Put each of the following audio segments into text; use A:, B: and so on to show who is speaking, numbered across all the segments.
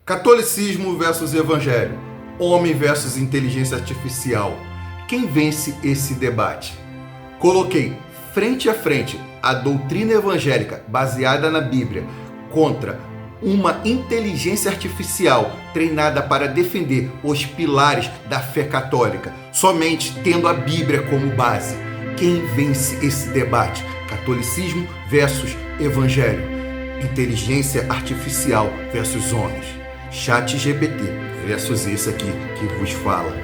A: Catolicismo versus Evangelho. Homem versus inteligência artificial. Quem vence esse debate? Coloquei frente a frente a doutrina evangélica baseada na Bíblia contra uma inteligência artificial treinada para defender os pilares da fé católica, somente tendo a Bíblia como base. Quem vence esse debate? Catolicismo versus Evangelho. Inteligência artificial versus homens. ChatGPT versus esse aqui que vos fala.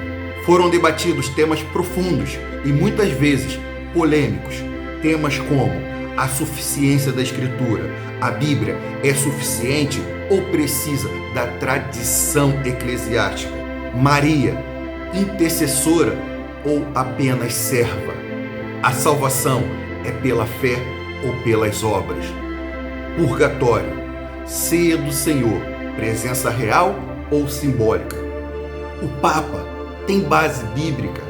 A: Foram debatidos temas profundos e muitas vezes polêmicos. Temas como a suficiência da Escritura. A Bíblia é suficiente ou precisa da tradição eclesiástica? Maria, intercessora ou apenas serva? A salvação é pela fé ou pelas obras? Purgatório, ceia do Senhor, presença real ou simbólica? O Papa tem base bíblica?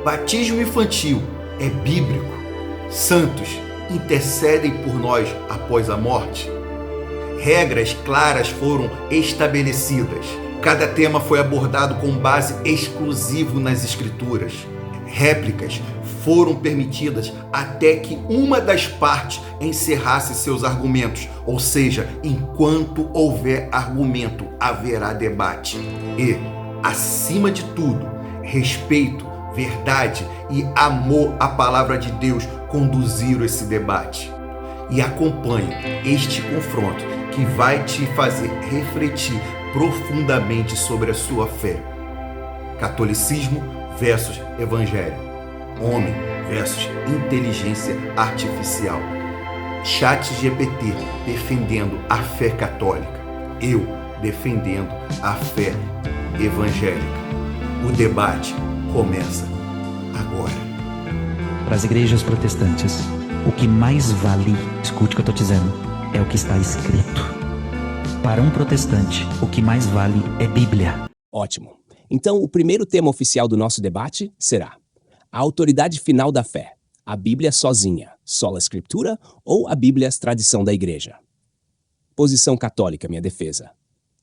A: Batismo infantil é bíblico? Santos intercedem por nós após a morte? Regras claras foram estabelecidas. Cada tema foi abordado com base exclusiva nas Escrituras. Réplicas foram permitidas até que uma das partes encerrasse seus argumentos, ou seja, enquanto houver argumento, haverá debate. E, acima de tudo, respeito, verdade e amor à palavra de Deus conduziram esse debate. E acompanhe este confronto que vai te fazer refletir profundamente sobre a sua fé. Catolicismo versus Evangelho. Homem versus inteligência artificial. ChatGPT defendendo a fé católica. Eu defendendo a fé evangélica. O debate começa agora.
B: Para as igrejas protestantes, o que mais vale, escute o que eu estou dizendo, é o que está escrito. Para um protestante, o que mais vale é Bíblia.
C: Ótimo. Então, o primeiro tema oficial do nosso debate será a autoridade final da fé, a Bíblia sozinha, sola Escritura ou a Bíblia tradição da igreja? Posição católica, minha defesa.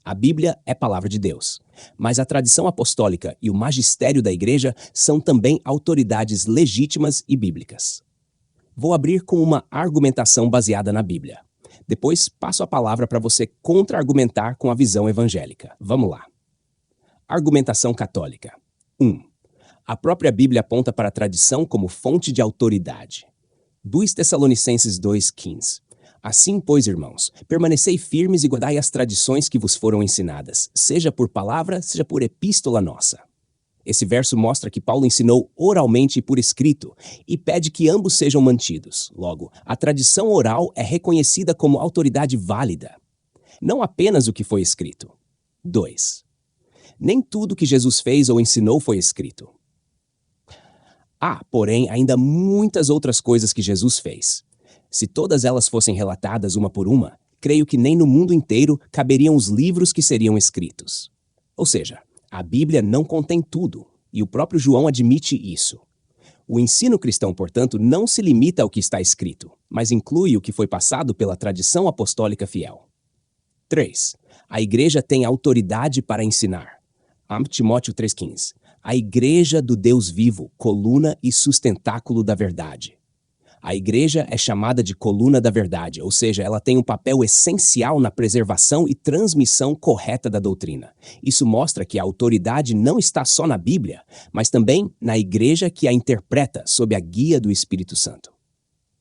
C: A Bíblia é palavra de Deus, mas a tradição apostólica e o magistério da igreja são também autoridades legítimas e bíblicas. Vou abrir com uma argumentação baseada na Bíblia. Depois passo a palavra para você contra-argumentar com a visão evangélica. Vamos lá. Argumentação católica. 1. A própria Bíblia aponta para a tradição como fonte de autoridade. 2 Tessalonicenses 2,15. Assim, pois, irmãos, permanecei firmes e guardai as tradições que vos foram ensinadas, seja por palavra, seja por epístola nossa. Esse verso mostra que Paulo ensinou oralmente e por escrito, e pede que ambos sejam mantidos. Logo, a tradição oral é reconhecida como autoridade válida, não apenas o que foi escrito. 2. Nem tudo que Jesus fez ou ensinou foi escrito. Há, porém, ainda muitas outras coisas que Jesus fez. Se todas elas fossem relatadas uma por uma, creio que nem no mundo inteiro caberiam os livros que seriam escritos. Ou seja, a Bíblia não contém tudo, e o próprio João admite isso. O ensino cristão, portanto, não se limita ao que está escrito, mas inclui o que foi passado pela tradição apostólica fiel. 3. A igreja tem autoridade para ensinar. Timóteo 3,15. A igreja do Deus vivo, coluna e sustentáculo da verdade. A igreja é chamada de coluna da verdade, ou seja, ela tem um papel essencial na preservação e transmissão correta da doutrina. Isso mostra que a autoridade não está só na Bíblia, mas também na igreja que a interpreta sob a guia do Espírito Santo.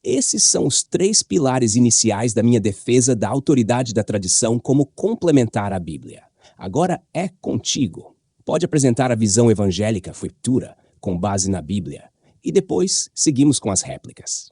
C: Esses são os 3 pilares iniciais da minha defesa da autoridade da tradição como complementar à Bíblia. Agora é contigo. Pode apresentar a visão evangélica futura com base na Bíblia. E depois seguimos com as réplicas.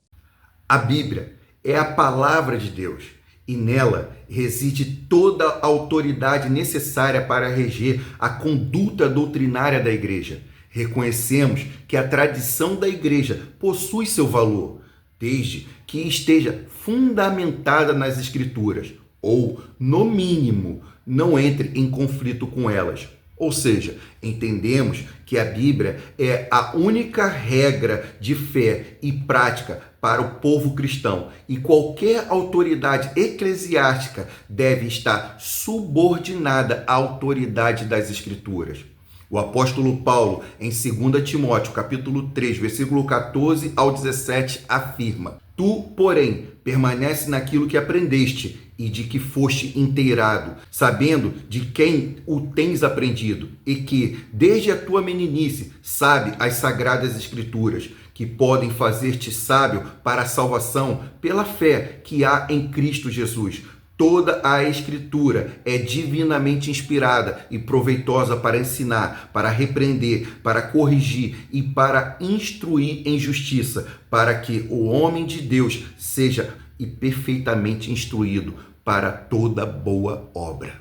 A: A Bíblia é a palavra de Deus e nela reside toda a autoridade necessária para reger a conduta doutrinária da igreja. Reconhecemos que a tradição da igreja possui seu valor, desde que esteja fundamentada nas Escrituras ou, no mínimo, não entre em conflito com elas. Ou seja, entendemos que a Bíblia é a única regra de fé e prática para o povo cristão e qualquer autoridade eclesiástica deve estar subordinada à autoridade das Escrituras. O apóstolo Paulo, em 2 Timóteo, capítulo 3, versículo 14 ao 17, afirma: Tu, porém, permanece naquilo que aprendeste e de que foste inteirado, sabendo de quem o tens aprendido, e que, desde a tua meninice, sabe as sagradas Escrituras, que podem fazer-te sábio para a salvação pela fé que há em Cristo Jesus. Toda a Escritura é divinamente inspirada e proveitosa para ensinar, para repreender, para corrigir e para instruir em justiça, para que o homem de Deus seja perfeitamente instruído para toda boa obra.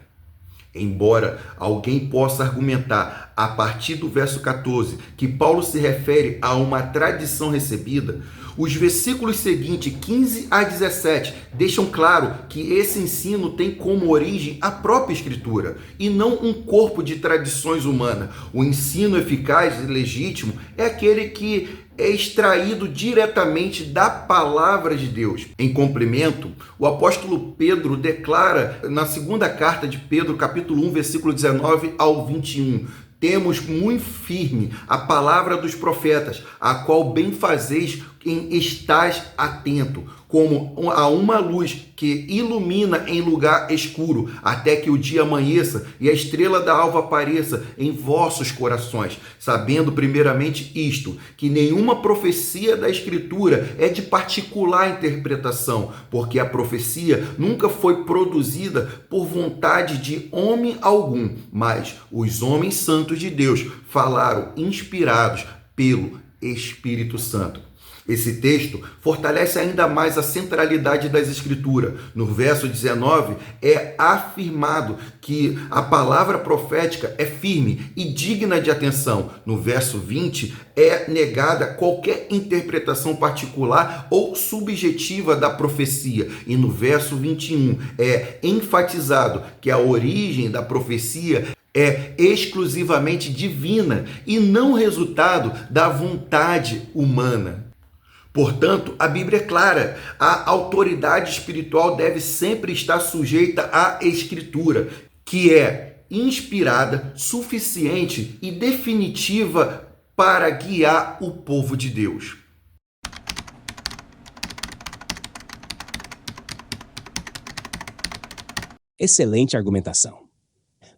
A: Embora alguém possa argumentar a partir do verso 14 que Paulo se refere a uma tradição recebida, os versículos seguintes, 15 a 17, deixam claro que esse ensino tem como origem a própria Escritura e não um corpo de tradições humanas. O ensino eficaz e legítimo é aquele que é extraído diretamente da palavra de Deus. Em complemento, o apóstolo Pedro declara na segunda carta de Pedro, capítulo 1, versículo 19 ao 21, temos muito firme a palavra dos profetas, a qual bem fazeis em estais atento, como a uma luz que ilumina em lugar escuro, até que o dia amanheça e a estrela da alva apareça em vossos corações, sabendo primeiramente isto, que nenhuma profecia da Escritura é de particular interpretação, porque a profecia nunca foi produzida por vontade de homem algum, mas os homens santos de Deus falaram inspirados pelo Espírito Santo. Esse texto fortalece ainda mais a centralidade das Escrituras. No verso 19 é afirmado que a palavra profética é firme e digna de atenção. No verso 20 é negada qualquer interpretação particular ou subjetiva da profecia. E no verso 21 é enfatizado que a origem da profecia é exclusivamente divina e não resultado da vontade humana. Portanto, a Bíblia é clara, a autoridade espiritual deve sempre estar sujeita à Escritura, que é inspirada, suficiente e definitiva para guiar o povo de Deus.
C: Excelente argumentação.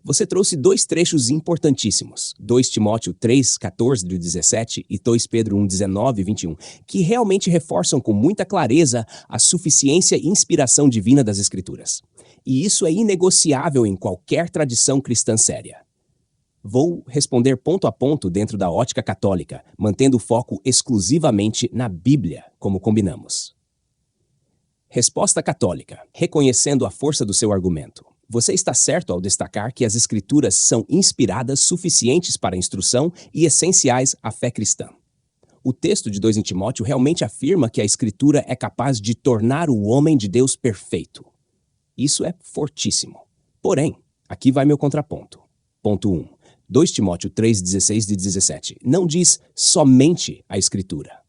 C: Você trouxe dois trechos importantíssimos, 2 Timóteo 3, 14 e 17 e 2 Pedro 1, 19 e 21, que realmente reforçam com muita clareza a suficiência e inspiração divina das Escrituras. E isso é inegociável em qualquer tradição cristã séria. Vou responder ponto a ponto dentro da ótica católica, mantendo o foco exclusivamente na Bíblia, como combinamos. Resposta católica, reconhecendo a força do seu argumento. Você está certo ao destacar que as Escrituras são inspiradas suficientes para a instrução e essenciais à fé cristã. O texto de 2 Timóteo realmente afirma que a Escritura é capaz de tornar o homem de Deus perfeito. Isso é fortíssimo. Porém, aqui vai meu contraponto. Ponto 1. 2 Timóteo 3, 16 e 17 não diz somente a Escritura.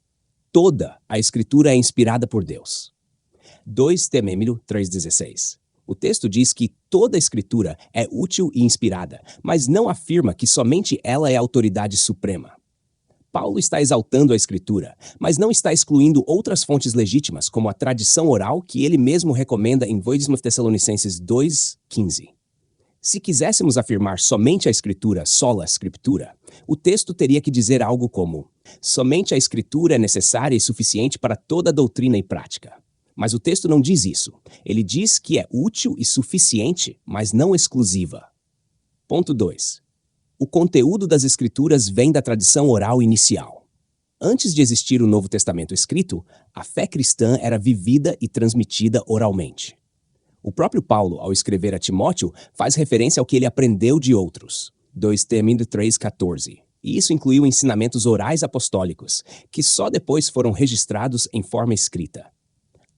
C: Toda a Escritura é inspirada por Deus. 2 Timóteo 3,16. O texto diz que toda a Escritura é útil e inspirada, mas não afirma que somente ela é a autoridade suprema. Paulo está exaltando a Escritura, mas não está excluindo outras fontes legítimas, como a tradição oral que ele mesmo recomenda em 2 Tessalonicenses 2,15. Se quiséssemos afirmar somente a Escritura, sola Scriptura, o texto teria que dizer algo como: somente a Escritura é necessária e suficiente para toda a doutrina e prática. Mas o texto não diz isso. Ele diz que é útil e suficiente, mas não exclusiva. Ponto 2. O conteúdo das Escrituras vem da tradição oral inicial. Antes de existir o Novo Testamento escrito, a fé cristã era vivida e transmitida oralmente. O próprio Paulo, ao escrever a Timóteo, faz referência ao que ele aprendeu de outros. 2 Timóteo 3,14. E isso incluiu ensinamentos orais apostólicos, que só depois foram registrados em forma escrita.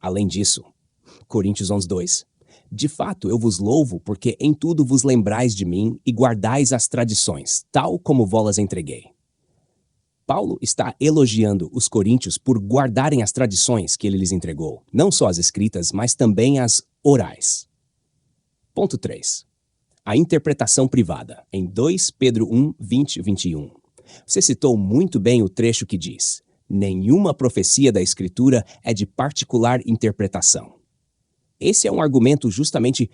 C: Além disso, Coríntios 11:2, De fato, eu vos louvo, porque em tudo vos lembrais de mim e guardais as tradições, tal como vós entreguei. Paulo está elogiando os coríntios por guardarem as tradições que ele lhes entregou, não só as escritas, mas também as orais. Ponto 3. A interpretação privada, em 2 Pedro 1, 20 e 21. Você citou muito bem o trecho que diz: nenhuma profecia da Escritura é de particular interpretação. Esse é um argumento justamente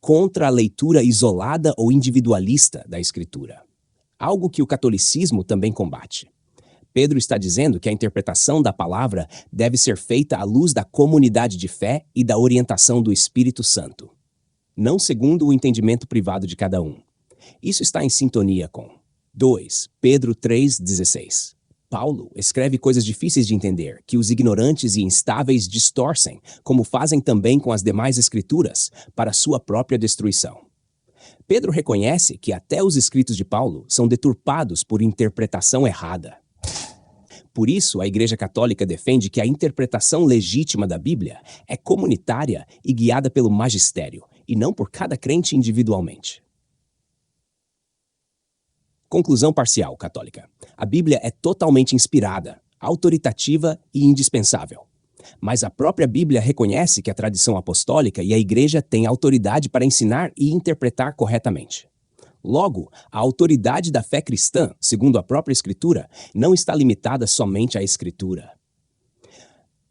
C: contra a leitura isolada ou individualista da Escritura, algo que o catolicismo também combate. Pedro está dizendo que a interpretação da palavra deve ser feita à luz da comunidade de fé e da orientação do Espírito Santo, não segundo o entendimento privado de cada um. Isso está em sintonia com 2 Pedro 3,16. Paulo escreve coisas difíceis de entender, que os ignorantes e instáveis distorcem, como fazem também com as demais escrituras, para sua própria destruição. Pedro reconhece que até os escritos de Paulo são deturpados por interpretação errada. Por isso, a Igreja Católica defende que a interpretação legítima da Bíblia é comunitária e guiada pelo magistério, e não por cada crente individualmente. Conclusão parcial, católica. A Bíblia é totalmente inspirada, autoritativa e indispensável. Mas a própria Bíblia reconhece que a tradição apostólica e a Igreja têm autoridade para ensinar e interpretar corretamente. Logo, a autoridade da fé cristã, segundo a própria Escritura, não está limitada somente à Escritura.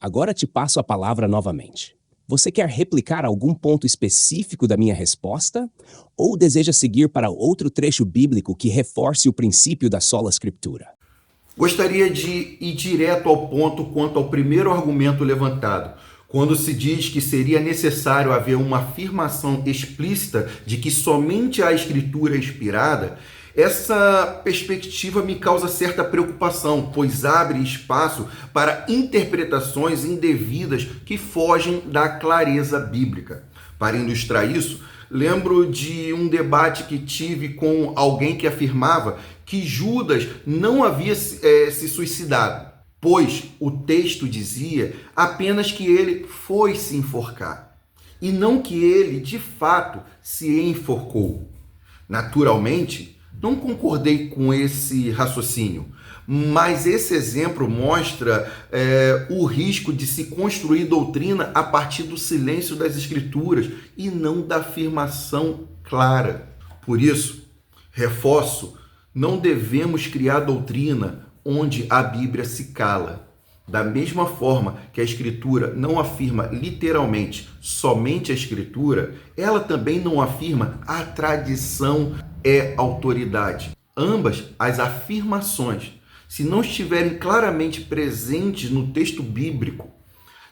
C: Agora te passo a palavra novamente. Você quer replicar algum ponto específico da minha resposta? Ou deseja seguir para outro trecho bíblico que reforce o princípio da sola Escritura?
A: Gostaria de ir direto ao ponto quanto ao primeiro argumento levantado, quando se diz que seria necessário haver uma afirmação explícita de que somente a Escritura é inspirada. Essa perspectiva me causa certa preocupação, pois abre espaço para interpretações indevidas que fogem da clareza bíblica. Para ilustrar isso, lembro de um debate que tive com alguém que afirmava que Judas não havia se suicidado, pois o texto dizia apenas que ele foi se enforcar, e não que ele, de fato, se enforcou. Naturalmente, não concordei com esse raciocínio, mas esse exemplo mostra o risco de se construir doutrina a partir do silêncio das Escrituras e não da afirmação clara. Por isso, reforço, não devemos criar doutrina onde a Bíblia se cala. Da mesma forma que a Escritura não afirma literalmente somente a Escritura, ela também não afirma a tradição é autoridade. Ambas as afirmações, se não estiverem claramente presentes no texto bíblico,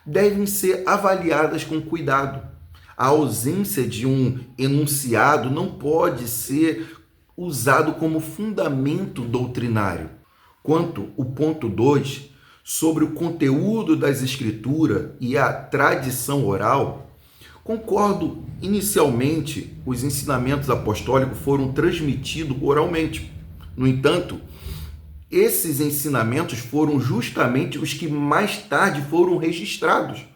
A: devem ser avaliadas com cuidado. A ausência de um enunciado não pode ser usado como fundamento doutrinário. Quanto ao ponto 2, sobre o conteúdo das Escrituras e a tradição oral, concordo. Inicialmente, os ensinamentos apostólicos foram transmitidos oralmente. No entanto, esses ensinamentos foram justamente os que mais tarde foram registrados,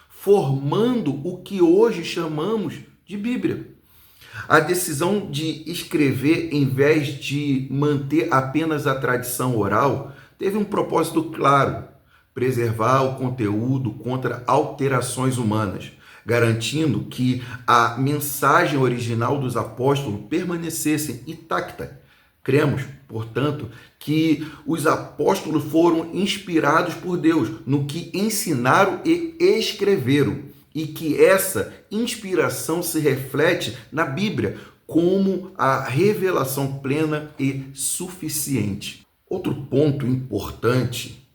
A: formando o que hoje chamamos de Bíblia. A decisão de escrever em vez de manter apenas a tradição oral teve um propósito claro: preservar o conteúdo contra alterações humanas, garantindo que a mensagem original dos apóstolos permanecesse intacta. Cremos, portanto, que os apóstolos foram inspirados por Deus no que ensinaram e escreveram, e que essa inspiração se reflete na Bíblia como a revelação plena e suficiente. Outro ponto importante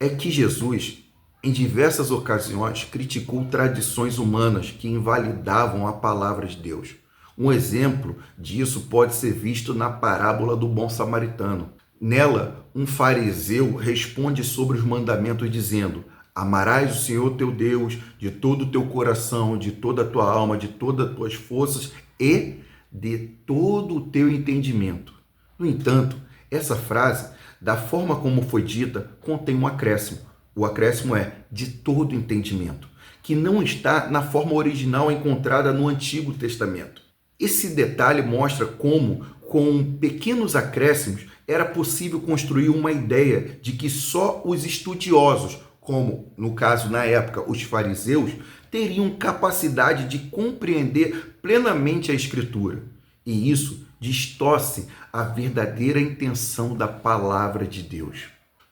A: é que Jesus, em diversas ocasiões, criticou tradições humanas que invalidavam a palavra de Deus. Um exemplo disso pode ser visto na parábola do bom samaritano. Nela, um fariseu responde sobre os mandamentos dizendo: amarás o Senhor teu Deus de todo o teu coração, de toda a tua alma, de todas as tuas forças e de todo o teu entendimento. No entanto, essa frase, da forma como foi dita, contém um acréscimo. O acréscimo é de todo entendimento, que não está na forma original encontrada no Antigo Testamento. Esse detalhe mostra como, com pequenos acréscimos, era possível construir uma ideia de que só os estudiosos, como no caso na época os fariseus, teriam capacidade de compreender plenamente a Escritura. E isso distorce a verdadeira intenção da palavra de Deus.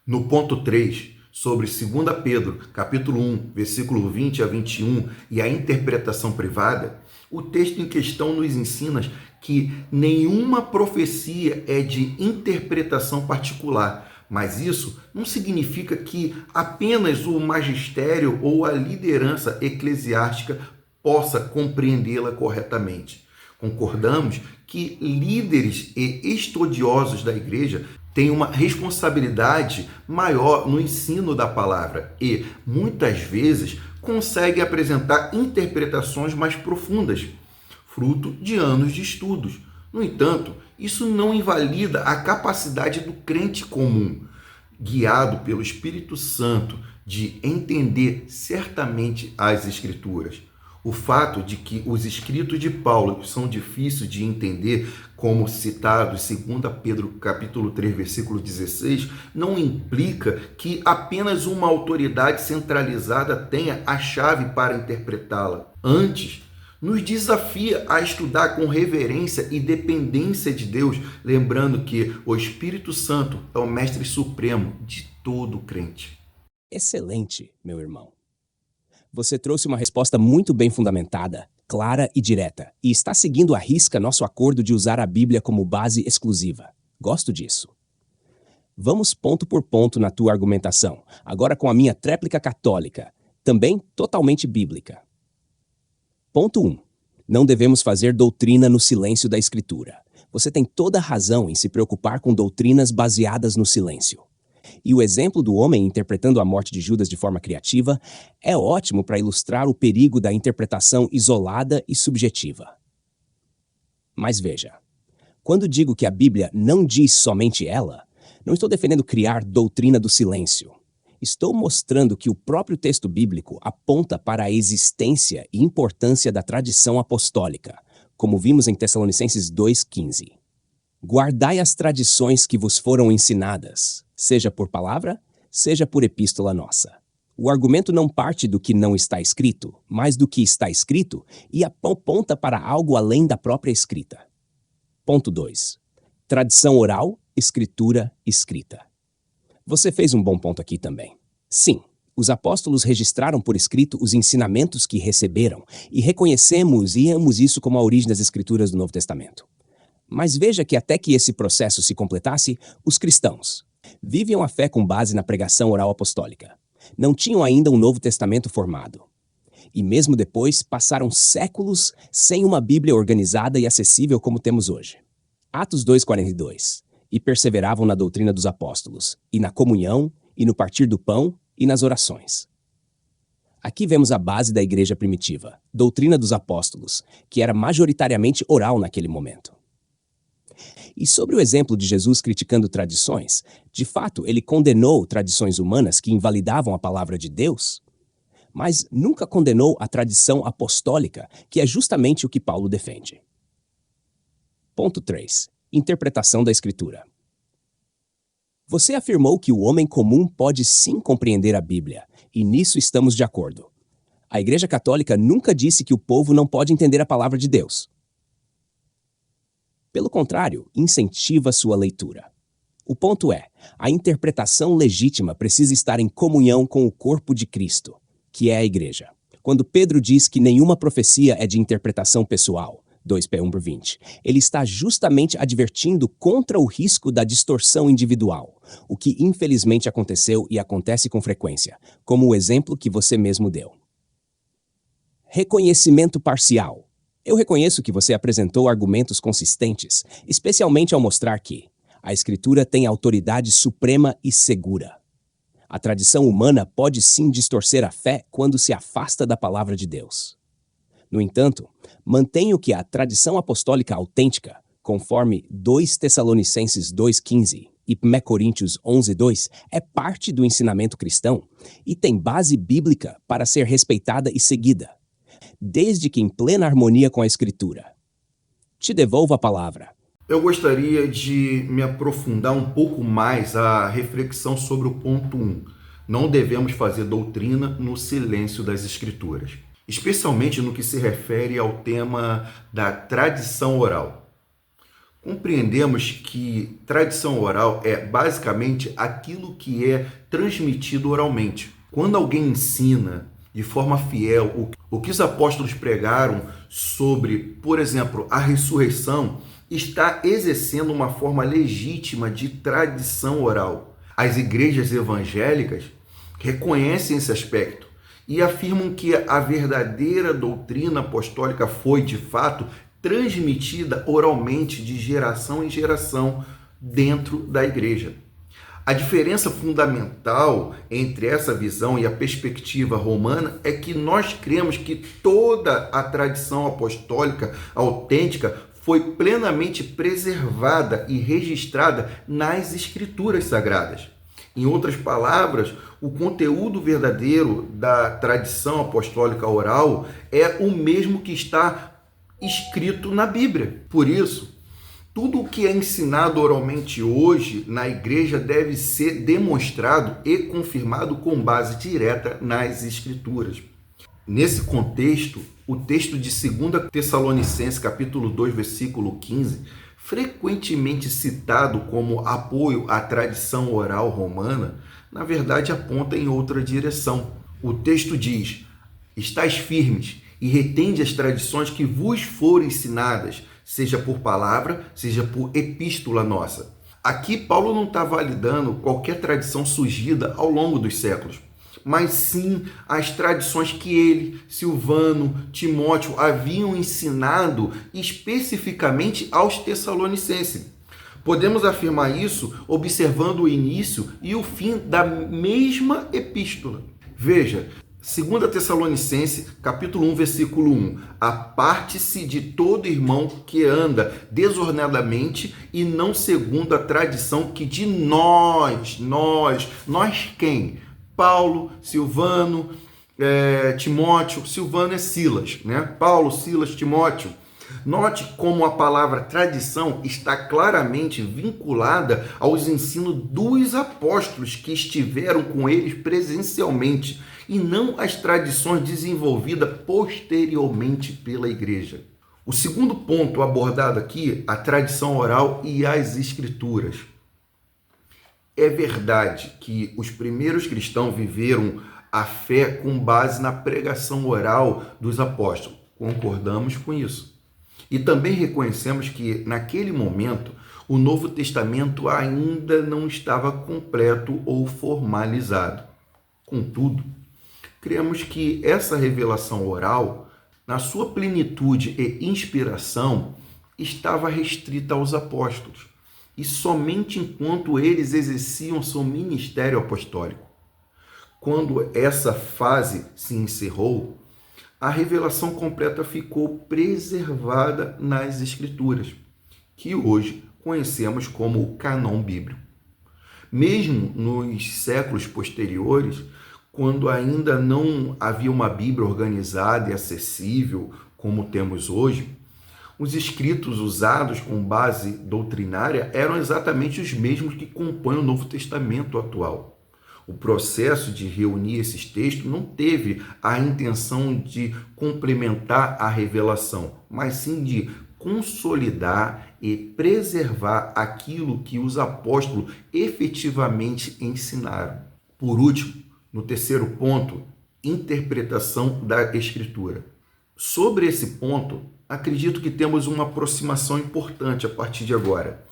A: No ponto 3, sobre 2 Pedro, capítulo 1, versículo 20 a 21, e a interpretação privada, o texto em questão nos ensina que nenhuma profecia é de interpretação particular, mas isso não significa que apenas o magistério ou a liderança eclesiástica possa compreendê-la corretamente. Concordamos que líderes e estudiosos da igreja têm uma responsabilidade maior no ensino da palavra e, muitas vezes, conseguem apresentar interpretações mais profundas, fruto de anos de estudos. No entanto, isso não invalida a capacidade do crente comum, guiado pelo Espírito Santo, de entender certamente as Escrituras. O fato de que os escritos de Paulo são difíceis de entender, como citados em 2 Pedro capítulo 3, versículo 16, não implica que apenas uma autoridade centralizada tenha a chave para interpretá-la. Antes, nos desafia a estudar com reverência e dependência de Deus, lembrando que o Espírito Santo é o mestre supremo de todo crente.
C: Excelente, meu irmão. Você trouxe uma resposta muito bem fundamentada, clara e direta, e está seguindo à risca nosso acordo de usar a Bíblia como base exclusiva. Gosto disso. Vamos ponto por ponto na tua argumentação, agora com a minha tréplica católica, também totalmente bíblica. Ponto 1. Não devemos fazer doutrina no silêncio da Escritura. Você tem toda a razão em se preocupar com doutrinas baseadas no silêncio. E o exemplo do homem interpretando a morte de Judas de forma criativa é ótimo para ilustrar o perigo da interpretação isolada e subjetiva. Mas veja, quando digo que a Bíblia não diz somente ela, não estou defendendo criar doutrina do silêncio. Estou mostrando que o próprio texto bíblico aponta para a existência e importância da tradição apostólica, como vimos em Tessalonicenses 2,15. Guardai as tradições que vos foram ensinadas, seja por palavra, seja por epístola nossa. O argumento não parte do que não está escrito, mas do que está escrito e aponta para algo além da própria escrita. Ponto 2. Tradição oral, escritura, escrita. Você fez um bom ponto aqui também. Sim, os apóstolos registraram por escrito os ensinamentos que receberam e reconhecemos e amamos isso como a origem das escrituras do Novo Testamento. Mas veja que até que esse processo se completasse, os cristãos viviam a fé com base na pregação oral apostólica. Não tinham ainda um Novo Testamento formado. E mesmo depois, passaram séculos sem uma Bíblia organizada e acessível como temos hoje. Atos 2,42. E perseveravam na doutrina dos apóstolos, e na comunhão, e no partir do pão, e nas orações. Aqui vemos a base da igreja primitiva, doutrina dos apóstolos, que era majoritariamente oral naquele momento. E sobre o exemplo de Jesus criticando tradições, de fato, ele condenou tradições humanas que invalidavam a palavra de Deus, mas nunca condenou a tradição apostólica, que é justamente o que Paulo defende. Ponto 3. Interpretação da Escritura. Você afirmou que o homem comum pode sim compreender a Bíblia, e nisso estamos de acordo. A Igreja Católica nunca disse que o povo não pode entender a palavra de Deus. Pelo contrário, incentiva sua leitura. O ponto é, a interpretação legítima precisa estar em comunhão com o corpo de Cristo, que é a Igreja. Quando Pedro diz que nenhuma profecia é de interpretação pessoal, 2 P1 por 20, ele está justamente advertindo contra o risco da distorção individual, o que infelizmente aconteceu e acontece com frequência, como o exemplo que você mesmo deu. Reconhecimento parcial. Eu reconheço que você apresentou argumentos consistentes, especialmente ao mostrar que a Escritura tem autoridade suprema e segura. A tradição humana pode sim distorcer a fé quando se afasta da palavra de Deus. No entanto, mantenho que a tradição apostólica autêntica, conforme 2 Tessalonicenses 2,15 e 1 Coríntios 11:2 é parte do ensinamento cristão e tem base bíblica para ser respeitada e seguida, desde que em plena harmonia com a Escritura. Te devolvo a palavra.
A: Eu gostaria de me aprofundar um pouco mais a reflexão sobre o ponto 1. Não devemos fazer doutrina no silêncio das Escrituras, especialmente no que se refere ao tema da tradição oral. Compreendemos que tradição oral é basicamente aquilo que é transmitido oralmente. Quando alguém ensina de forma fiel o que os apóstolos pregaram sobre, por exemplo, a ressurreição, está exercendo uma forma legítima de tradição oral. As igrejas evangélicas reconhecem esse aspecto e afirmam que a verdadeira doutrina apostólica foi, de fato, transmitida oralmente de geração em geração dentro da igreja. A diferença fundamental entre essa visão e a perspectiva romana é que nós cremos que toda a tradição apostólica autêntica foi plenamente preservada e registrada nas Escrituras Sagradas. Em outras palavras, o conteúdo verdadeiro da tradição apostólica oral é o mesmo que está escrito na Bíblia. Por isso, tudo o que é ensinado oralmente hoje na igreja deve ser demonstrado e confirmado com base direta nas Escrituras. Nesse contexto, o texto de 2 Tessalonicenses, capítulo 2, versículo 15, frequentemente citado como apoio à tradição oral romana, na verdade aponta em outra direção. O texto diz: "Estais firmes e retende as tradições que vos forem ensinadas, seja por palavra, seja por epístola nossa." Aqui Paulo não está validando qualquer tradição surgida ao longo dos séculos, mas sim as tradições que ele, Silvano, Timóteo haviam ensinado especificamente aos Tessalonicenses. Podemos afirmar isso observando o início e o fim da mesma epístola. Veja, 2 Tessalonicenses, capítulo 1, versículo 1. "Aparte-se de todo irmão que anda desordenadamente e não segundo a tradição que de nós quem? Paulo, Silvano, Timóteo. Silvano é Silas, né? Paulo, Silas, Timóteo. Note como a palavra tradição está claramente vinculada aos ensinos dos apóstolos que estiveram com eles presencialmente e não às tradições desenvolvidas posteriormente pela igreja. O segundo ponto abordado aqui, a tradição oral e as escrituras. É verdade que os primeiros cristãos viveram a fé com base na pregação oral dos apóstolos. Concordamos com isso. E também reconhecemos que, naquele momento, o Novo Testamento ainda não estava completo ou formalizado. Contudo, cremos que essa revelação oral, na sua plenitude e inspiração, estava restrita aos apóstolos, e somente enquanto eles exerciam seu ministério apostólico. Quando essa fase se encerrou, a revelação completa ficou preservada nas Escrituras, que hoje conhecemos como o cânon bíblico. Mesmo nos séculos posteriores, quando ainda não havia uma Bíblia organizada e acessível como temos hoje, os escritos usados com base doutrinária eram exatamente os mesmos que compõem o Novo Testamento atual. O processo de reunir esses textos não teve a intenção de complementar a revelação, mas sim de consolidar e preservar aquilo que os apóstolos efetivamente ensinaram. Por último, no terceiro ponto, interpretação da Escritura. Sobre esse ponto, acredito que temos uma aproximação importante a partir de agora.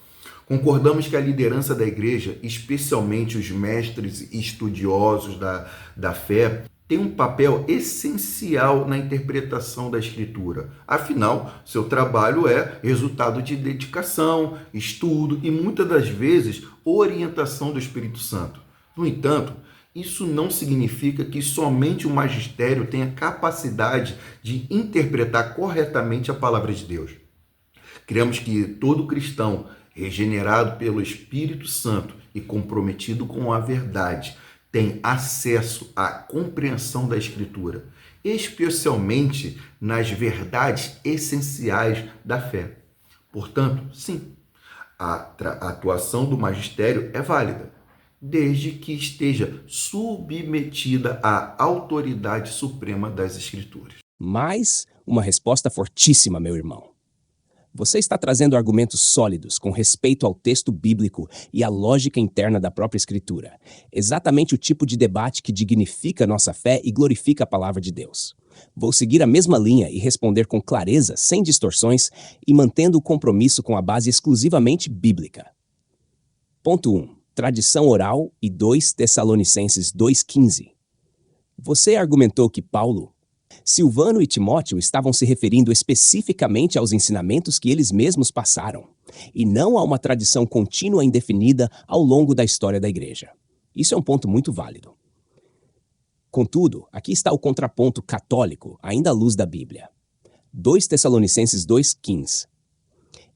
A: Concordamos que a liderança da igreja, especialmente os mestres e estudiosos da fé, tem um papel essencial na interpretação da Escritura. Afinal, seu trabalho é resultado de dedicação, estudo e, muitas das vezes, orientação do Espírito Santo. No entanto, isso não significa que somente o magistério tenha capacidade de interpretar corretamente a palavra de Deus. Cremos que todo cristão regenerado pelo Espírito Santo e comprometido com a verdade, tem acesso à compreensão da Escritura, especialmente nas verdades essenciais da fé. Portanto, sim, a atuação do magistério é válida, desde que esteja submetida à autoridade suprema das Escrituras.
C: Mais uma resposta fortíssima, meu irmão. Você está trazendo argumentos sólidos com respeito ao texto bíblico e à lógica interna da própria Escritura. Exatamente o tipo de debate que dignifica nossa fé e glorifica a palavra de Deus. Vou seguir a mesma linha e responder com clareza, sem distorções e mantendo o compromisso com a base exclusivamente bíblica. Ponto 1. Tradição oral e 2 Tessalonicenses 2,15. Você argumentou que Paulo, Silvano e Timóteo estavam se referindo especificamente aos ensinamentos que eles mesmos passaram, e não a uma tradição contínua e indefinida ao longo da história da igreja. Isso é um ponto muito válido. Contudo, aqui está o contraponto católico, ainda à luz da Bíblia. 2 Tessalonicenses 2,15.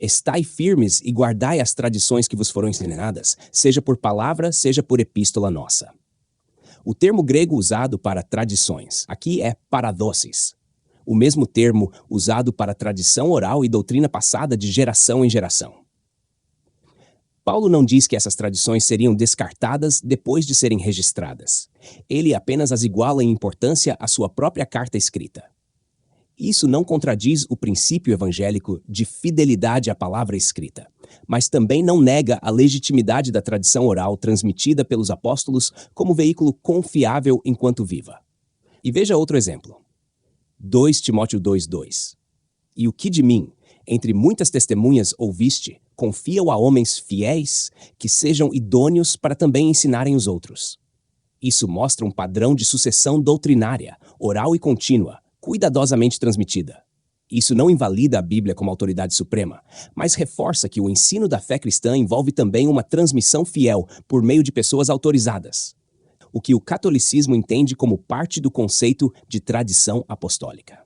C: Estai firmes e guardai as tradições que vos foram ensinadas, seja por palavra, seja por epístola nossa. O termo grego usado para tradições aqui é paradoses, o mesmo termo usado para tradição oral e doutrina passada de geração em geração. Paulo não diz que essas tradições seriam descartadas depois de serem registradas. Ele apenas as iguala em importância à sua própria carta escrita. Isso não contradiz o princípio evangélico de fidelidade à palavra escrita, mas também não nega a legitimidade da tradição oral transmitida pelos apóstolos como veículo confiável enquanto viva. E veja outro exemplo. 2 Timóteo 2,2. E o que de mim, entre muitas testemunhas ouviste, confia-o a homens fiéis, que sejam idôneos para também ensinarem os outros. Isso mostra um padrão de sucessão doutrinária, oral e contínua, cuidadosamente transmitida. Isso não invalida a Bíblia como autoridade suprema, mas reforça que o ensino da fé cristã envolve também uma transmissão fiel por meio de pessoas autorizadas, o que o catolicismo entende como parte do conceito de tradição apostólica.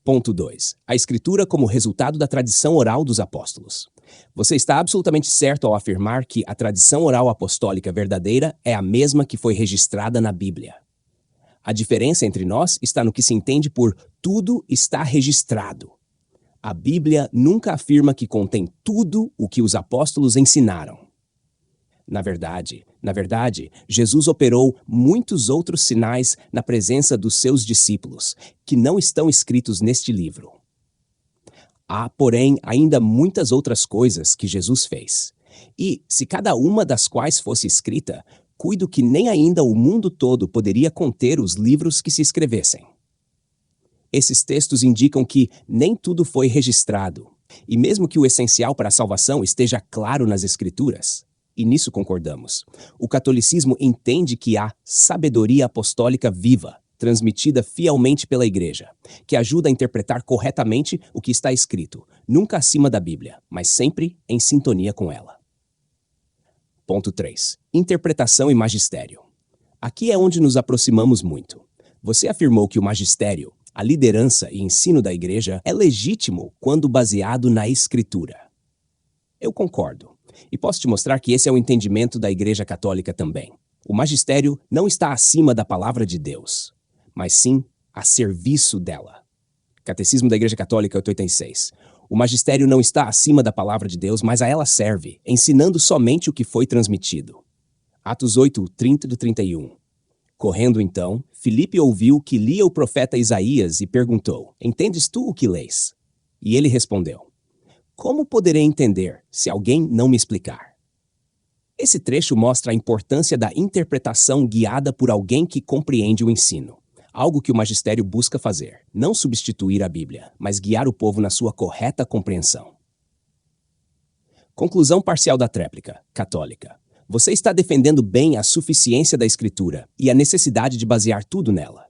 C: Ponto 2. A Escritura como resultado da tradição oral dos apóstolos. Você está absolutamente certo ao afirmar que a tradição oral apostólica verdadeira é a mesma que foi registrada na Bíblia. A diferença entre nós está no que se entende por tudo está registrado. A Bíblia nunca afirma que contém tudo o que os apóstolos ensinaram. Na verdade, Jesus operou muitos outros sinais na presença dos seus discípulos, que não estão escritos neste livro. Há, porém, ainda muitas outras coisas que Jesus fez. E, se cada uma das quais fosse escrita, cuido que nem ainda o mundo todo poderia conter os livros que se escrevessem. Esses textos indicam que nem tudo foi registrado, e mesmo que o essencial para a salvação esteja claro nas Escrituras, e nisso concordamos, o catolicismo entende que há sabedoria apostólica viva, transmitida fielmente pela Igreja, que ajuda a interpretar corretamente o que está escrito, nunca acima da Bíblia, mas sempre em sintonia com ela. Ponto 3. Interpretação e magistério. Aqui é onde nos aproximamos muito. Você afirmou que o magistério, a liderança e ensino da Igreja é legítimo quando baseado na Escritura. Eu concordo, e posso te mostrar que esse é o entendimento da Igreja Católica também. O magistério não está acima da palavra de Deus, mas sim a serviço dela. Catecismo da Igreja Católica 886. O magistério não está acima da palavra de Deus, mas a ela serve, ensinando somente o que foi transmitido. Atos 8, 30-31. Correndo então, Filipe ouviu que lia o profeta Isaías e perguntou: Entendes tu o que lês? E ele respondeu: Como poderei entender, se alguém não me explicar? Esse trecho mostra a importância da interpretação guiada por alguém que compreende o ensino. Algo que o magistério busca fazer, não substituir a Bíblia, mas guiar o povo na sua correta compreensão. Conclusão parcial da tréplica, católica. Você está defendendo bem a suficiência da Escritura e a necessidade de basear tudo nela.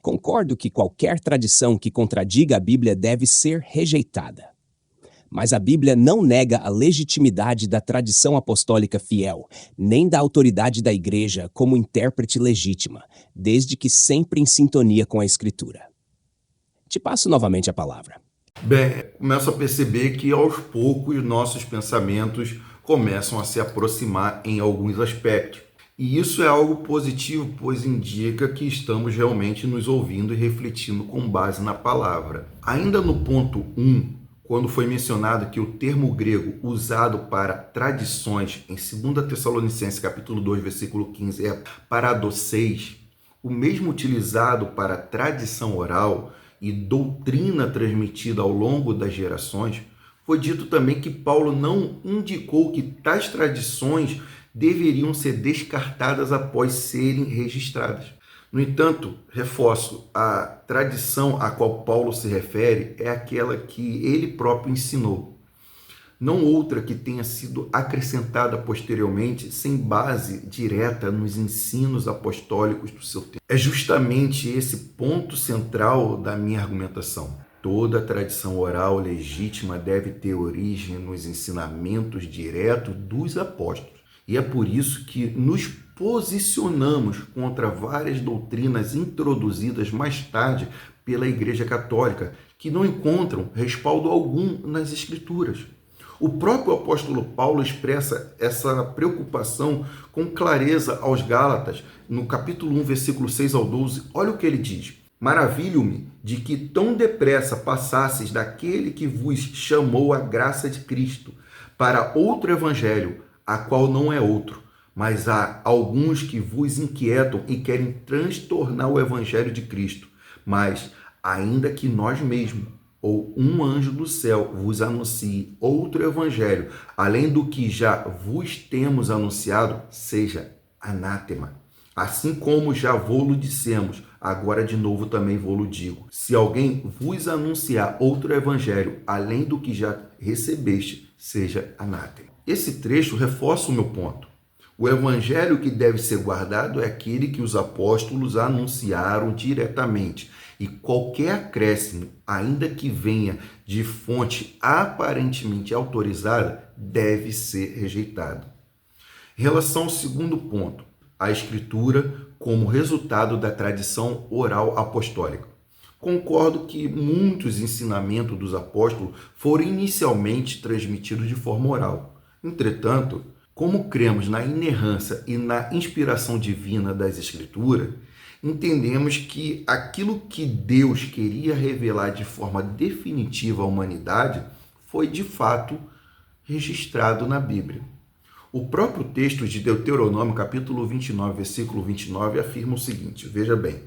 C: Concordo que qualquer tradição que contradiga a Bíblia deve ser rejeitada. Mas a Bíblia não nega a legitimidade da tradição apostólica fiel, nem da autoridade da Igreja como intérprete legítima, desde que sempre em sintonia com a Escritura. Te passo novamente a palavra.
A: Bem, começo a perceber que aos poucos nossos pensamentos começam a se aproximar em alguns aspectos. E isso é algo positivo, pois indica que estamos realmente nos ouvindo e refletindo com base na palavra. Ainda no ponto 1, quando foi mencionado que o termo grego usado para tradições em 2 Tessalonicenses capítulo 2, versículo 15 é paradoxeis, o mesmo utilizado para tradição oral e doutrina transmitida ao longo das gerações, foi dito também que Paulo não indicou que tais tradições deveriam ser descartadas após serem registradas. No entanto, reforço, a tradição a qual Paulo se refere é aquela que ele próprio ensinou, não outra que tenha sido acrescentada posteriormente sem base direta nos ensinos apostólicos do seu tempo. É justamente esse ponto central da minha argumentação. Toda tradição oral legítima deve ter origem nos ensinamentos diretos dos apóstolos. E é por isso que nos posicionamos contra várias doutrinas introduzidas mais tarde pela Igreja Católica, que não encontram respaldo algum nas Escrituras. O próprio apóstolo Paulo expressa essa preocupação com clareza aos Gálatas, no capítulo 1, versículo 6 ao 12. Olha o que ele diz. Maravilho-me de que tão depressa passasseis daquele que vos chamou a graça de Cristo para outro evangelho, a qual não é outro, mas há alguns que vos inquietam e querem transtornar o evangelho de Cristo. Mas, ainda que nós mesmos, ou um anjo do céu vos anuncie outro evangelho, além do que já vos temos anunciado, seja anátema. Assim como já vô-lo dissemos, agora de novo também vô-lo digo. Se alguém vos anunciar outro evangelho, além do que já recebeste, seja anátema. Esse trecho reforça o meu ponto. O evangelho que deve ser guardado é aquele que os apóstolos anunciaram diretamente. E qualquer acréscimo, ainda que venha de fonte aparentemente autorizada, deve ser rejeitado. Em relação ao segundo ponto, a Escritura como resultado da tradição oral apostólica. Concordo que muitos ensinamentos dos apóstolos foram inicialmente transmitidos de forma oral. Entretanto, como cremos na inerrância e na inspiração divina das Escrituras, entendemos que aquilo que Deus queria revelar de forma definitiva à humanidade foi, de fato, registrado na Bíblia. O próprio texto de Deuteronômio, capítulo 29, versículo 29, afirma o seguinte, veja bem,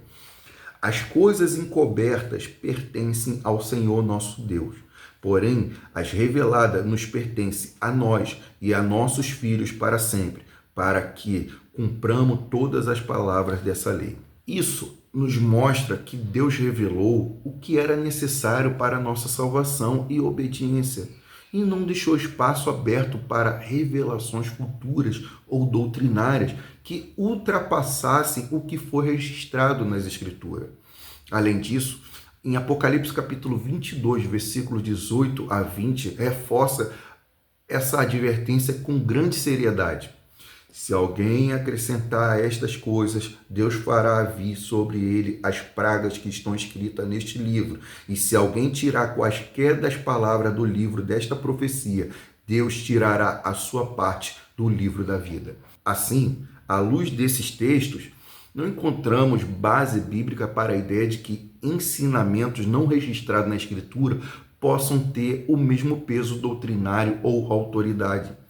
A: as coisas encobertas pertencem ao Senhor nosso Deus, porém, as reveladas nos pertencem a nós e a nossos filhos para sempre, para que cumpramos todas as palavras dessa lei. Isso nos mostra que Deus revelou o que era necessário para a nossa salvação e obediência, e não deixou espaço aberto para revelações futuras ou doutrinárias que ultrapassassem o que foi registrado nas Escrituras. Além disso, em Apocalipse capítulo 22, versículos 18 a 20, reforça essa advertência com grande seriedade. Se alguém acrescentar a estas coisas, Deus fará vir sobre ele as pragas que estão escritas neste livro. E se alguém tirar quaisquer das palavras do livro desta profecia, Deus tirará a sua parte do livro da vida. Assim, à luz desses textos, não encontramos base bíblica para a ideia de que ensinamentos não registrados na Escritura possam ter o mesmo peso doutrinário ou autoridade.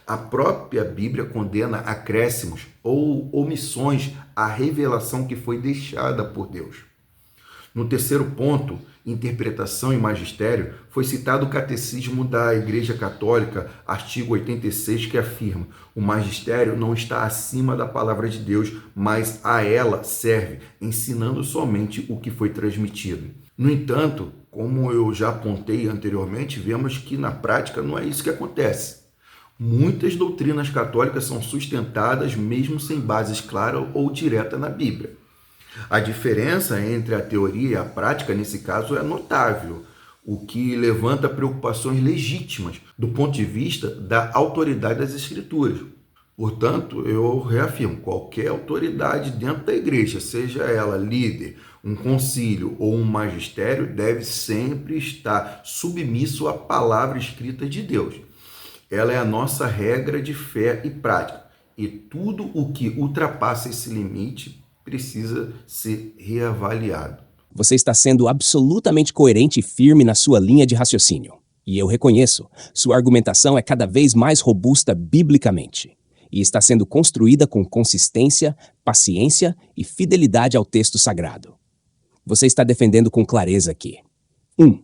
A: A própria Bíblia condena acréscimos ou omissões à revelação que foi deixada por Deus. No terceiro ponto, interpretação e magistério, foi citado o Catecismo da Igreja Católica, artigo 86, que afirma: o magistério não está acima da palavra de Deus, mas a ela serve, ensinando somente o que foi transmitido. No entanto, como eu já apontei anteriormente, vemos que na prática não é isso que acontece. Muitas doutrinas católicas são sustentadas mesmo sem bases claras ou diretas na Bíblia. A diferença entre a teoria e a prática, nesse caso, é notável, o que levanta preocupações legítimas do ponto de vista da autoridade das Escrituras. Portanto, eu reafirmo, qualquer autoridade dentro da igreja, seja ela líder, um concílio ou um magistério deve sempre estar submisso à palavra escrita de Deus. Ela é a nossa regra de fé e prática. E tudo o que ultrapassa esse limite precisa ser reavaliado.
C: Você está sendo absolutamente coerente e firme na sua linha de raciocínio. E eu reconheço, sua argumentação é cada vez mais robusta biblicamente. E está sendo construída com consistência, paciência e fidelidade ao texto sagrado. Você está defendendo com clareza aqui. 1.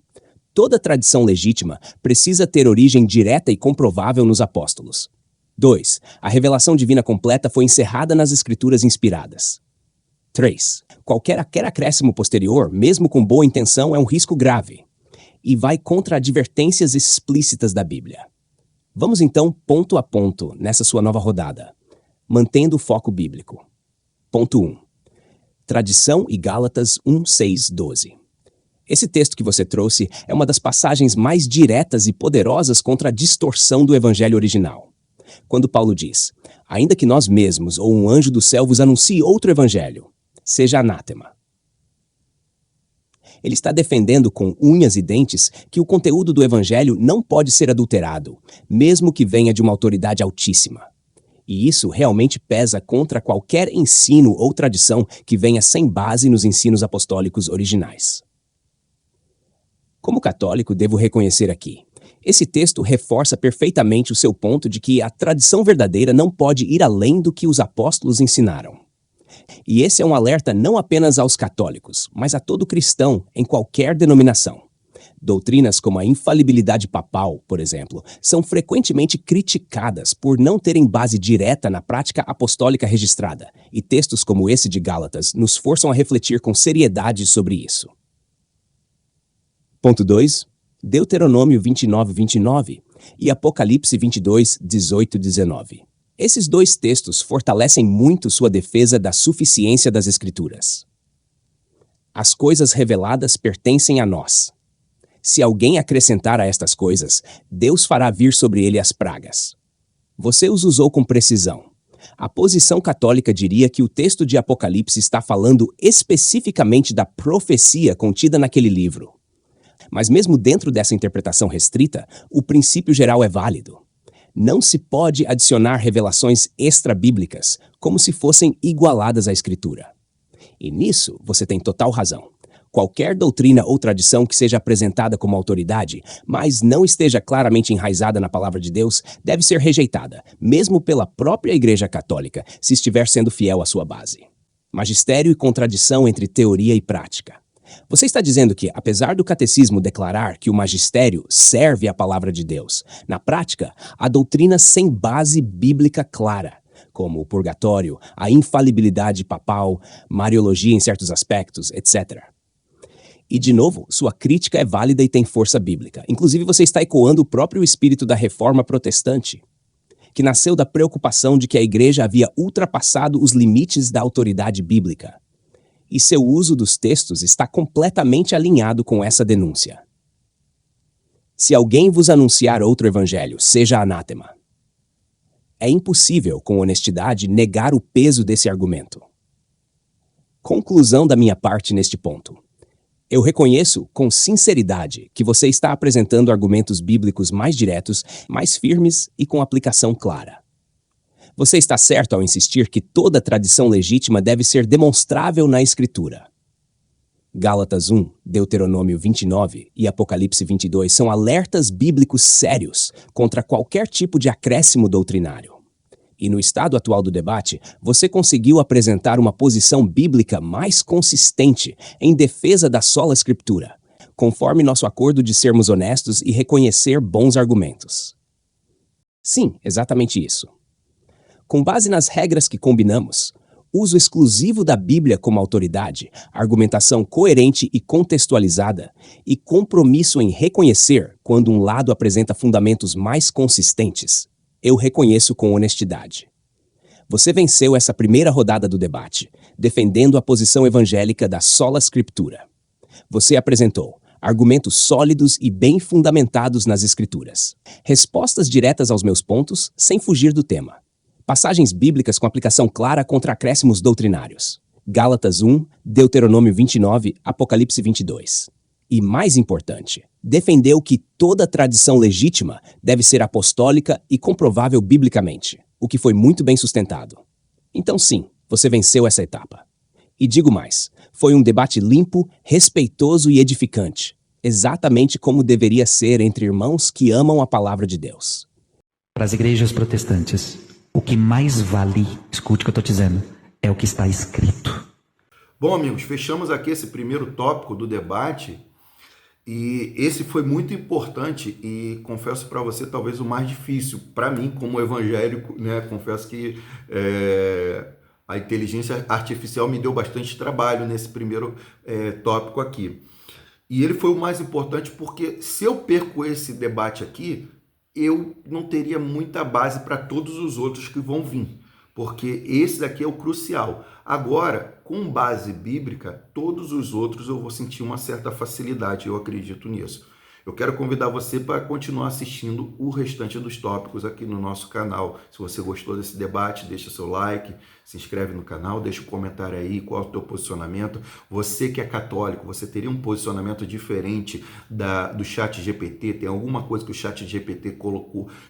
C: Toda tradição legítima precisa ter origem direta e comprovável nos apóstolos. 2. A revelação divina completa foi encerrada nas escrituras inspiradas. 3. Qualquer acréscimo posterior, mesmo com boa intenção, é um risco grave e vai contra advertências explícitas da Bíblia. Vamos então ponto a ponto nessa sua nova rodada, mantendo o foco bíblico. Ponto 1. Tradição e Gálatas 1, 6, 12. Esse texto que você trouxe é uma das passagens mais diretas e poderosas contra a distorção do evangelho original. Quando Paulo diz, ainda que nós mesmos ou um anjo do céu vos anuncie outro evangelho, seja anátema. Ele está defendendo com unhas e dentes que o conteúdo do evangelho não pode ser adulterado, mesmo que venha de uma autoridade altíssima. E isso realmente pesa contra qualquer ensino ou tradição que venha sem base nos ensinos apostólicos originais. Como católico, devo reconhecer aqui, esse texto reforça perfeitamente o seu ponto de que a tradição verdadeira não pode ir além do que os apóstolos ensinaram. E esse é um alerta não apenas aos católicos, mas a todo cristão em qualquer denominação. Doutrinas como a infalibilidade papal, por exemplo, são frequentemente criticadas por não terem base direta na prática apostólica registrada, e textos como esse de Gálatas nos forçam a refletir com seriedade sobre isso. Ponto 2. Deuteronômio 29, 29 e Apocalipse 22, 18 e 19. Esses dois textos fortalecem muito sua defesa da suficiência das Escrituras. As coisas reveladas pertencem a nós. Se alguém acrescentar a estas coisas, Deus fará vir sobre ele as pragas. Você os usou com precisão. A posição católica diria que o texto de Apocalipse está falando especificamente da profecia contida naquele livro. Mas mesmo dentro dessa interpretação restrita, o princípio geral é válido. Não se pode adicionar revelações extra-bíblicas, como se fossem igualadas à Escritura. E nisso você tem total razão. Qualquer doutrina ou tradição que seja apresentada como autoridade, mas não esteja claramente enraizada na palavra de Deus, deve ser rejeitada, mesmo pela própria Igreja Católica, se estiver sendo fiel à sua base. Magistério e contradição entre teoria e prática. Você está dizendo que, apesar do catecismo declarar que o magistério serve à palavra de Deus, na prática, há doutrinas sem base bíblica clara, como o purgatório, a infalibilidade papal, mariologia em certos aspectos, etc. E, de novo, sua crítica é válida e tem força bíblica. Inclusive, você está ecoando o próprio espírito da Reforma Protestante, que nasceu da preocupação de que a Igreja havia ultrapassado os limites da autoridade bíblica. E seu uso dos textos está completamente alinhado com essa denúncia. Se alguém vos anunciar outro evangelho, seja anátema. É impossível, com honestidade, negar o peso desse argumento. Conclusão da minha parte neste ponto. Eu reconheço, com sinceridade, que você está apresentando argumentos bíblicos mais diretos, mais firmes e com aplicação clara. Você está certo ao insistir que toda tradição legítima deve ser demonstrável na Escritura. Gálatas 1, Deuteronômio 29 e Apocalipse 22 são alertas bíblicos sérios contra qualquer tipo de acréscimo doutrinário. E no estado atual do debate, você conseguiu apresentar uma posição bíblica mais consistente em defesa da sola Escritura, conforme nosso acordo de sermos honestos e reconhecer bons argumentos. Sim, exatamente isso. Com base nas regras que combinamos, uso exclusivo da Bíblia como autoridade, argumentação coerente e contextualizada, e compromisso em reconhecer quando um lado apresenta fundamentos mais consistentes, eu reconheço com honestidade. Você venceu essa primeira rodada do debate, defendendo a posição evangélica da sola Escritura. Você apresentou argumentos sólidos e bem fundamentados nas Escrituras, respostas diretas aos meus pontos, sem fugir do tema. Passagens bíblicas com aplicação clara contra acréscimos doutrinários. Gálatas 1, Deuteronômio 29, Apocalipse 22. E mais importante, defendeu que toda tradição legítima deve ser apostólica e comprovável biblicamente, o que foi muito bem sustentado. Então sim, você venceu essa etapa. E digo mais, foi um debate limpo, respeitoso e edificante, exatamente como deveria ser entre irmãos que amam a palavra de Deus.
B: Para as igrejas protestantes, o que mais vale, escute o que eu estou dizendo, é o que está escrito.
A: Bom, amigos, fechamos aqui esse primeiro tópico do debate e esse foi muito importante e confesso para você talvez o mais difícil. Para mim, como evangélico, né, confesso que a inteligência artificial me deu bastante trabalho nesse primeiro tópico aqui. E ele foi o mais importante porque se eu perco esse debate aqui, eu não teria muita base para todos os outros que vão vir, porque esse daqui é o crucial. Agora, com base bíblica, todos os outros eu vou sentir uma certa facilidade, eu acredito nisso. Eu quero convidar você para continuar assistindo o restante dos tópicos aqui no nosso canal. Se você gostou desse debate, deixa seu like, se inscreve no canal, deixa um comentário aí, qual é o teu posicionamento. Você que é católico, você teria um posicionamento diferente do ChatGPT? Tem alguma coisa que o ChatGPT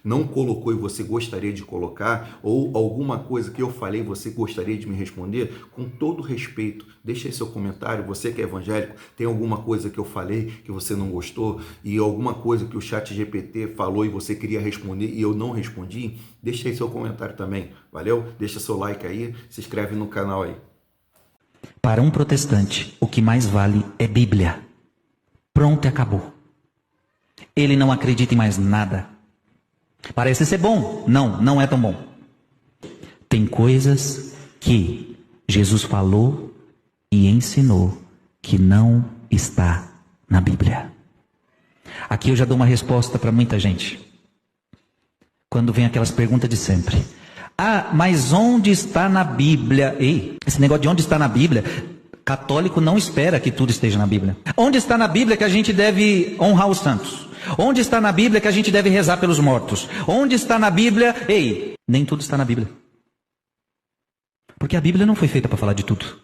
A: não colocou e você gostaria de colocar? Ou alguma coisa que eu falei e você gostaria de me responder? Com todo respeito, deixa aí seu comentário. Você que é evangélico, tem alguma coisa que eu falei que você não gostou? E alguma coisa que o ChatGPT falou e você queria responder e eu não respondi? Deixa aí seu comentário também, valeu? Deixa seu like aí, se inscreve no canal aí.
B: Para um protestante, o que mais vale é Bíblia. Pronto e acabou. Ele não acredita em mais nada. Parece ser bom. Não, não é tão bom. Tem coisas que Jesus falou e ensinou que não está na Bíblia. Aqui eu já dou uma resposta para muita gente. Quando vem aquelas perguntas de sempre. Ah, mas onde está na Bíblia? Ei, esse negócio de onde está na Bíblia, católico não espera que tudo esteja na Bíblia. Onde está na Bíblia que a gente deve honrar os santos? Onde está na Bíblia que a gente deve rezar pelos mortos? Onde está na Bíblia? Ei, nem tudo está na Bíblia. Porque a Bíblia não foi feita para falar de tudo.